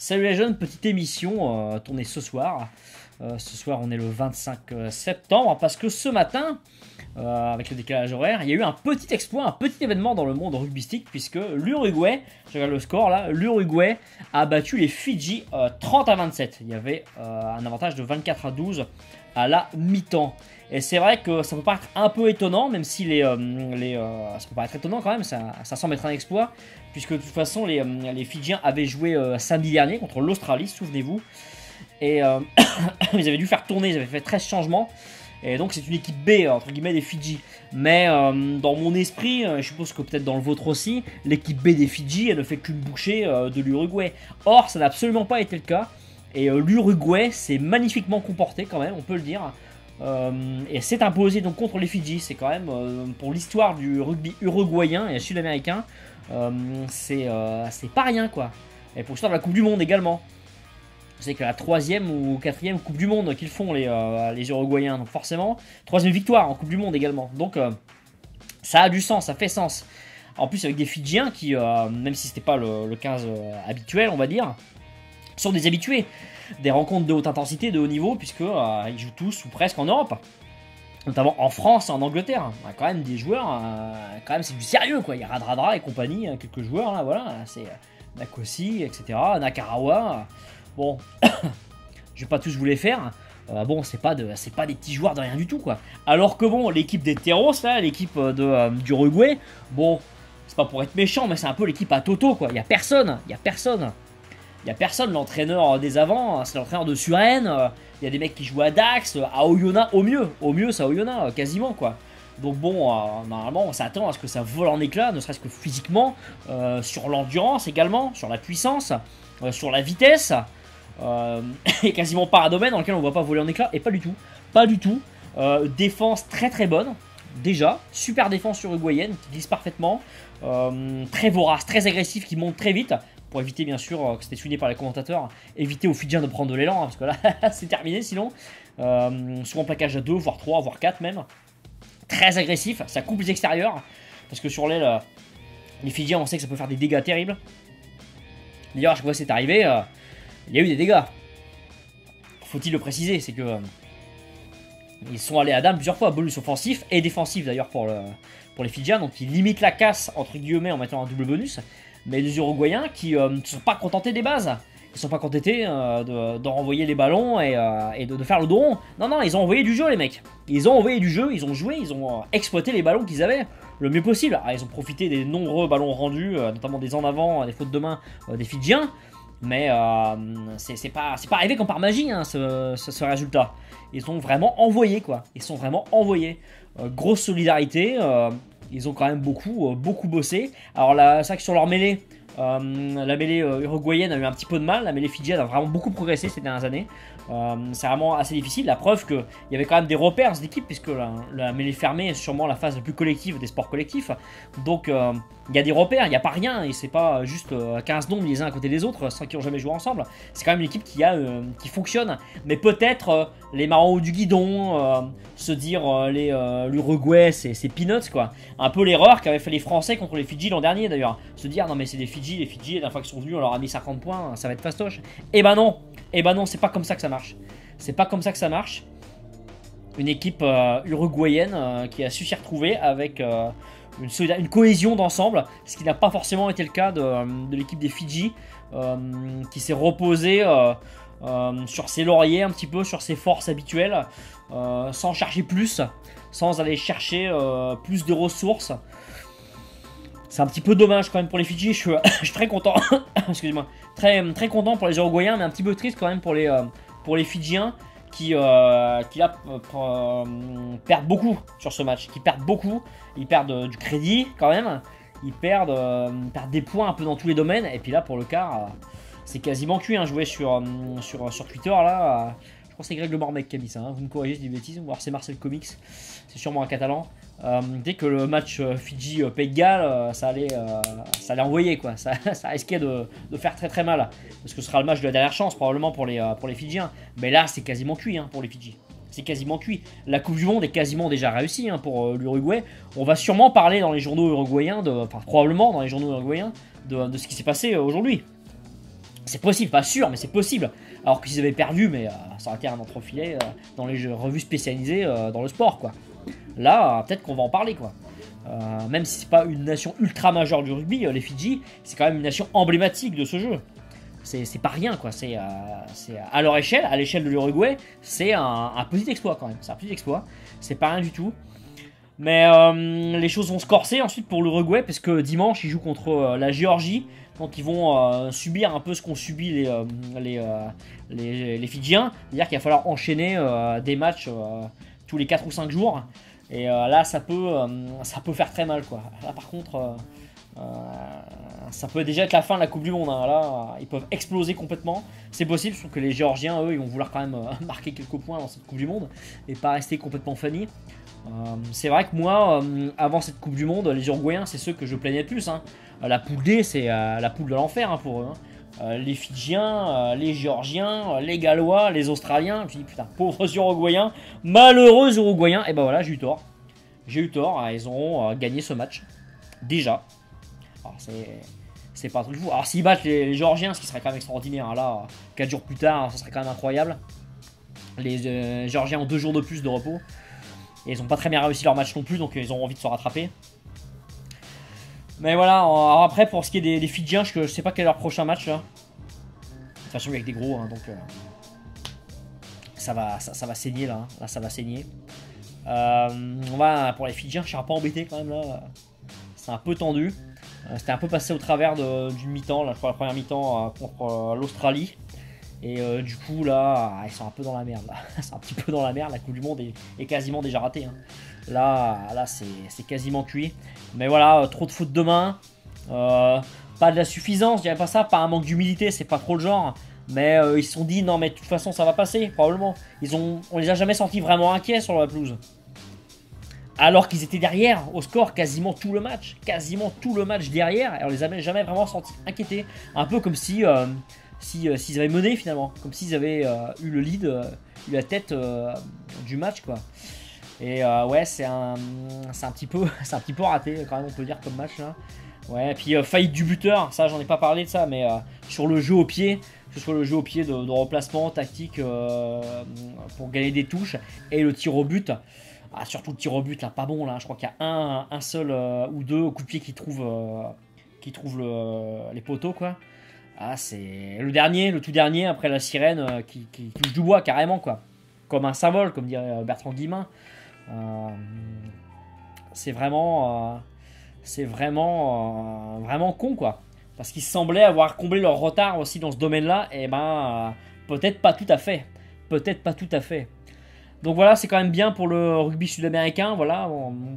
Salut les jeunes, petite émission tournée ce soir. Ce soir on est le 25 septembre parce que ce matin, avec le décalage horaire, il y a eu un petit exploit, un petit événement dans le monde rugbystique puisque l'Uruguay, je regarde le score là, l'Uruguay a battu les Fidji 30-27. Il y avait un avantage de 24-12 à la mi-temps. Et c'est vrai que ça peut paraître un peu étonnant, même si ça peut paraître étonnant quand même, ça semble être un exploit, puisque de toute façon les Fidjiens avaient joué samedi dernier contre l'Australie, souvenez-vous, et ils avaient dû faire tourner, ils avaient fait 13 changements, et donc c'est une équipe B, entre guillemets, des Fidji. Mais dans mon esprit, je suppose que peut-être dans le vôtre aussi, l'équipe B des Fidji, elle ne fait qu'une bouchée de l'Uruguay. Or, ça n'a absolument pas été le cas, et l'Uruguay s'est magnifiquement comporté quand même, on peut le dire. Et s'est imposé donc contre les Fidji. C'est quand même pour l'histoire du rugby uruguayen et sud-américain, c'est pas rien quoi. Et pour l'histoire de la Coupe du Monde également. C'est que la 3e ou 4e Coupe du Monde qu'ils font les Uruguayens, donc forcément 3e victoire en Coupe du Monde également. Donc ça a du sens, ça fait sens. En plus avec des Fidjiens qui, même si c'était pas le 15 habituel on va dire, sont des habitués des rencontres de haute intensité, de haut niveau, puisque ils jouent tous ou presque en Europe, notamment en France et en Angleterre. Il y a quand même des joueurs, quand même c'est du sérieux quoi. Il y a Radradra et compagnie, quelques joueurs là, voilà, c'est Nakosi, etc., Nakarawa. Bon, je vais pas tous vous les faire. Bon, c'est pas des petits joueurs de rien du tout quoi. Alors que bon, l'équipe des Terros là, l'équipe du Uruguay, bon, c'est pas pour être méchant, mais c'est un peu l'équipe à Toto quoi. Il y a personne. Il n'y a personne, l'entraîneur des avants, c'est l'entraîneur de Suresnes, il y a des mecs qui jouent à Dax, à Oyonnax, au mieux c'est à Oyonnax, quasiment quoi. Donc bon, normalement on s'attend à ce que ça vole en éclats, ne serait-ce que physiquement, sur l'endurance également, sur la puissance, sur la vitesse, et quasiment pas un domaine dans lequel on ne voit pas voler en éclats, et pas du tout. Défense très très bonne, déjà, super défense uruguayenne qui glisse parfaitement, très vorace, très agressif, qui monte très vite. Pour éviter bien sûr que c'était souligné par les commentateurs, éviter aux Fidjiens de prendre de l'élan, hein, parce que là c'est terminé sinon. Souvent plaquage à 2, voire 3, voire 4 même. Très agressif, ça coupe les extérieurs, parce que sur l'aile, les Fidjiens on sait que ça peut faire des dégâts terribles. D'ailleurs à chaque fois que c'est arrivé, il y a eu des dégâts. Faut-il le préciser, c'est que ils sont allés à dame plusieurs fois, bonus offensif et défensif d'ailleurs pour les Fidjiens, donc ils limitent la casse entre guillemets en mettant un double bonus. Mais les Uruguayens qui ne sont pas contentés des bases. Ils ne sont pas contentés de renvoyer les ballons et de faire le dos rond. Non, ils ont envoyé du jeu les mecs. Ils ont envoyé du jeu, ils ont joué, ils ont exploité les ballons qu'ils avaient le mieux possible. Alors, ils ont profité des nombreux ballons rendus, notamment des en avant, des fautes de main des Fidjiens. Mais c'est pas arrivé comme par magie hein, ce résultat. Ils ont vraiment envoyé quoi. Ils sont vraiment envoyés. Grosse solidarité. Ils ont quand même beaucoup bossé. Alors là, c'est vrai que sur leur mêlée, la mêlée uruguayenne a eu un petit peu de mal. La mêlée fidjienne a vraiment beaucoup progressé ces dernières années. C'est vraiment assez difficile. La preuve qu'il y avait quand même des repères d'équipe, puisque la mêlée fermée est sûrement la phase la plus collective des sports collectifs. Donc il y a des repères, il n'y a pas rien. Et c'est pas juste 15 nombres les uns à côté des autres, sans qui n'ont jamais joué ensemble. C'est quand même une équipe qui fonctionne. Mais peut-être les marrons du guidon, se dire l'Uruguay c'est peanuts quoi. Un peu l'erreur qu'avaient fait les Français contre les Fidji l'an dernier d'ailleurs. Se dire non mais c'est des Fidji, les dernière fois qu'ils sont venus on leur a mis 50 points, ça va être fastoche. Et ben non, c'est pas comme ça que ça marche. C'est pas comme ça que ça marche. Une équipe uruguayenne qui a su s'y retrouver avec une cohésion d'ensemble, ce qui n'a pas forcément été le cas de l'équipe des Fidji, qui s'est reposée sur ses lauriers un petit peu, sur ses forces habituelles, sans chercher plus, sans aller chercher plus de ressources. C'est un petit peu dommage quand même pour les Fidji, je suis très content, excusez-moi, très content pour les Uruguayens, mais un petit peu triste quand même pour les Fidjiens qui perdent beaucoup sur ce match, ils perdent du crédit quand même, ils perdent des points un peu dans tous les domaines, et puis là pour le quart, c'est quasiment cuit, hein. Je jouais sur Twitter là, je crois que c'est Greg Le Mormec qui a mis ça, hein. Vous me corrigez si je dis des bêtises, ou alors c'est Marcel Comics, c'est sûrement un catalan. Dès que le match Fidji-Pays de Galles, ça allait envoyer quoi, ça risquait de faire très très mal, parce que ce sera le match de la dernière chance probablement pour les Fidjiens, mais là c'est quasiment cuit hein, pour les Fidji. C'est quasiment cuit. La Coupe du Monde est quasiment déjà réussie hein, pour l'Uruguay. On va sûrement parler dans les journaux uruguayens, probablement dans les journaux uruguayens, de ce qui s'est passé aujourd'hui. C'est possible, pas sûr, mais c'est possible. Alors qu'ils avaient perdu, mais ça aurait été un entrefilet dans les revues spécialisées dans le sport, quoi. Là, peut-être qu'on va en parler, quoi. Même si c'est pas une nation ultra majeure du rugby, les Fidji, c'est quand même une nation emblématique de ce jeu. C'est pas rien, quoi. C'est à leur échelle, à l'échelle de l'Uruguay, c'est un petit exploit quand même. C'est un petit exploit. C'est pas rien du tout. Mais les choses vont se corser ensuite pour l'Uruguay parce que dimanche ils jouent contre la Géorgie. Donc ils vont subir un peu ce qu'ont subi les Fidjiens. C'est-à-dire qu'il va falloir enchaîner des matchs tous les 4 ou 5 jours. Et là ça peut faire très mal, quoi. Là par contre ça peut déjà être la fin de la Coupe du Monde, hein. Là ils peuvent exploser complètement. C'est possible, sauf que les Géorgiens eux ils vont vouloir quand même marquer quelques points dans cette Coupe du Monde et pas rester complètement funny. C'est vrai que moi, avant cette Coupe du Monde, les Uruguayens, c'est ceux que je plaignais le plus, hein. La poule D, c'est la poule de l'enfer, hein, pour eux, hein. Les Fidjiens, les Géorgiens, les Gallois, les Australiens. Je me suis dit, putain, pauvres Uruguayens, malheureux Uruguayens. Et ben voilà, j'ai eu tort. J'ai eu tort, hein, ils auront gagné ce match. Déjà. Alors, c'est pas un truc fou. Alors, s'ils battent les Géorgiens, ce qui serait quand même extraordinaire, hein, là, 4 jours plus tard, ça serait quand même incroyable. Les Géorgiens ont 2 jours de plus de repos. Et ils n'ont pas très bien réussi leur match non plus, donc ils ont envie de se rattraper. Mais voilà, alors après, pour ce qui est des Fidjiens, je sais pas quel est leur prochain match, là. De toute façon, il y a que des gros, hein, donc ça va saigner, là. Hein. Là, ça va saigner. Pour les Fidjiens, je suis un peu embêté quand même, là. C'est un peu tendu. C'était un peu passé au travers d'une mi-temps, là, je crois la première mi-temps contre l'Australie. Et du coup là, ils sont un peu dans la merde là. C'est un petit peu dans la merde, la Coupe du Monde est quasiment déjà ratée, hein. Là c'est quasiment cuit. Mais voilà, trop de fautes de main. Pas de la suffisance, je dirais pas ça, pas un manque d'humilité, c'est pas trop le genre. Mais ils se sont dit non mais de toute façon ça va passer, probablement. On les a jamais sentis vraiment inquiets sur la pelouse. Alors qu'ils étaient derrière au score quasiment tout le match. Quasiment tout le match derrière. Et on les a jamais vraiment sentis inquiétés. Un peu comme si... s'ils avaient mené finalement, comme s'ils avaient eu le lead, eu la tête du match, quoi. Et ouais, c'est un petit peu raté quand même, on peut dire, comme match là. Ouais, et puis faillite du buteur, ça j'en ai pas parlé de ça, mais sur le jeu au pied, que ce soit le jeu au pied de remplacement tactique pour gagner des touches et le tir au but. Surtout le tir au but là, pas bon là. Je crois qu'il y a un seul ou deux coups de pied qui trouvent les poteaux, quoi. C'est le tout dernier après la sirène qui touche du bois carrément, quoi. Comme un symbole, comme dirait Bertrand Guillemin. C'est vraiment con, quoi. Parce qu'ils semblaient avoir comblé leur retard aussi dans ce domaine-là. Et peut-être pas tout à fait. Peut-être pas tout à fait. Donc voilà, c'est quand même bien pour le rugby sud-américain. Voilà,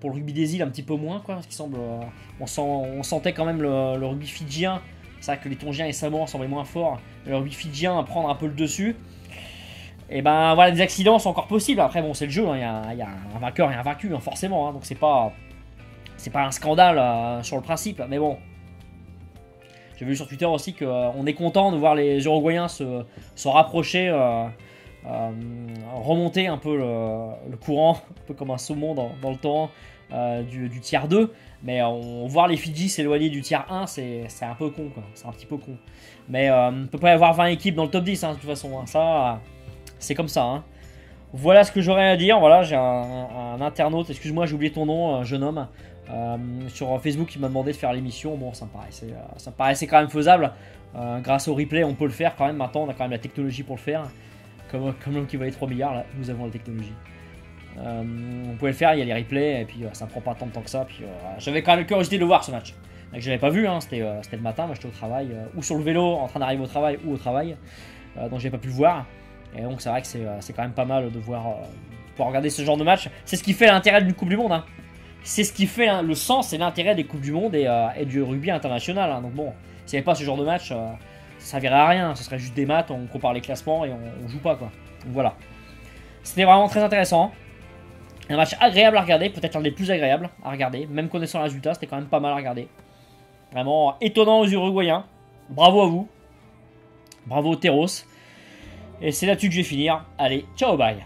pour le rugby des îles un petit peu moins, quoi. Parce qu'il semble, on sentait quand même le rugby fidjien. C'est vrai que les Tongiens et Samoans semblaient moins forts. Le rugby fidjien prendre un peu le dessus. Et voilà, des accidents sont encore possibles. Après, bon, c'est le jeu, hein. Il y a un vainqueur et un vaincu, hein, forcément. Hein. Donc c'est pas un scandale sur le principe. Mais bon, j'ai vu sur Twitter aussi qu'on est content de voir les Uruguayens se rapprocher, remonter un peu le courant, un peu comme un saumon dans le temps du tiers 2. Mais voir les Fidji s'éloigner du tiers 1, c'est un peu con, quoi. C'est un petit peu con. Mais on ne peut pas y avoir 20 équipes dans le top 10, hein, de toute façon. Hein. Ça, c'est comme ça. Hein. Voilà ce que j'aurais à dire. Voilà, j'ai un internaute, excuse-moi, j'ai oublié ton nom, jeune homme, sur Facebook qui m'a demandé de faire l'émission. Bon, ça me paraissait quand même faisable. Grâce au replay, on peut le faire quand même. Maintenant, on a quand même la technologie pour le faire. Comme l'homme qui valait 3 milliards, là, nous avons la technologie. On pouvait le faire, il y a les replays, et puis ça ne prend pas tant de temps que ça. Puis j'avais quand même la curiosité de le voir, ce match. Donc, je l'avais pas vu, hein, c'était le matin, moi j'étais au travail, ou sur le vélo, en train d'arriver au travail, ou au travail. Donc j'ai pas pu le voir. Et donc c'est vrai que c'est quand même pas mal de pouvoir regarder ce genre de match. C'est ce qui fait l'intérêt d'une Coupe du Monde. Hein. C'est ce qui fait le sens et l'intérêt des Coupes du Monde et du rugby international. Hein. Donc bon, s'il n'y avait pas ce genre de match, ça servirait à rien. Ce serait juste des maths, on compare les classements et on joue pas, quoi. Donc voilà. C'était vraiment très intéressant. Un match agréable à regarder, peut-être l'un des plus agréables à regarder. Même connaissant le résultat, c'était quand même pas mal à regarder. Vraiment étonnant aux Uruguayens. Bravo à vous. Bravo Terros. Et c'est là-dessus que je vais finir. Allez, ciao, bye.